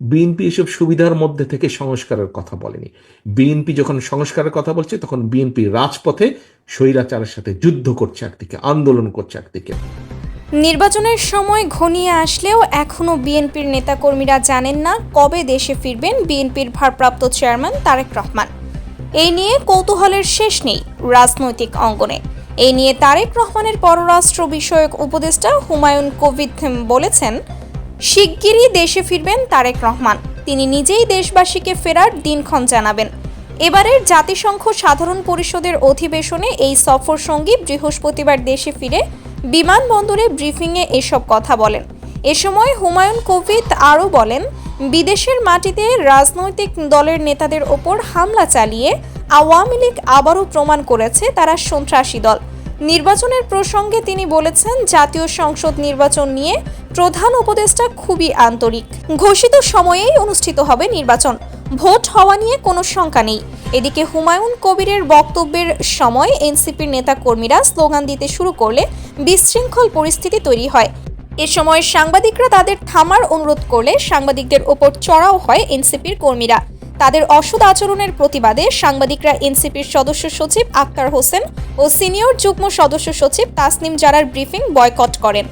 BNP এসব সুবিধার মধ্যে থেকে সংস্কারের কথা বলেনি। বিএনপি যখন সংস্কারের কথা বলছে তখন বিএনপি রাজপথে স্বৈরাচারের সাথে যুদ্ধ করছে একদিকে, আন্দোলন করছে একদিকে। নির্বাচনের সময় ঘনিয়ে আসলেও এখনও বিএনপির নেতাকর্মীরা জানেন না কবে দেশে ফিরবেন বিএনপির ভারপ্রাপ্ত চেয়ারম্যান তারেক রহমান। এই নিয়ে কৌতূহলের শেষ নেই রাজনৈতিক অঙ্গনে। এই নিয়ে তারেক রহমানের পররাষ্ট্র বিষয়ক উপদেষ্টা হুমায়ুন কবির বলেছেন, শিগগিরই দেশে ফিরবেন তারেক রহমান। তিনি নিজেই দেশবাসীকে ফেরার দিনক্ষণ জানাবেন। এবারের জাতিসংঘ সাধারণ পরিষদের অধিবেশনে এই সফর সঙ্গী বৃহস্পতিবার দেশে ফিরে বিমানবন্দরে ব্রিফিংয়ে এসব কথা বলেন। এ সময় হুমায়ুন কবির আরও বলেন, বিদেশের মাটিতে রাজনৈতিক দলের নেতাদের ওপর হামলা চালিয়ে আওয়ামী লীগ আবারও প্রমাণ করেছে তারা সন্ত্রাসী দল। নির্বাচনের প্রসঙ্গে তিনি বলেছেন, জাতীয় সংসদ নির্বাচন নিয়ে প্রধান উপদেষ্টা খুবই আন্তরিক। ঘোষিত সময়েই অনুষ্ঠিত হবে নির্বাচন, ভোট হওয়া নিয়ে কোনো শঙ্কা নেই। এদিকে হুমায়ুন কবিরের বক্তব্যের সময় এনসিপির নেতাকর্মীরা স্লোগান দিতে শুরু করলে বিশৃঙ্খল পরিস্থিতি তৈরি হয়। এ সময় সাংবাদিকরা তাদের থামার অনুরোধ করলে সাংবাদিকদের ওপর চড়াও হয় এনসিপির কর্মীরা। তাদের অসৎ আচরণের প্রতিবাদে সাংবাদিকরা এনসিপির সদস্য সচিব আক্তার হোসেন ও সিনিয়র যুগ্ম সদস্য সচিব তাসনিম জারার ব্রিফিং বয়কট করেন।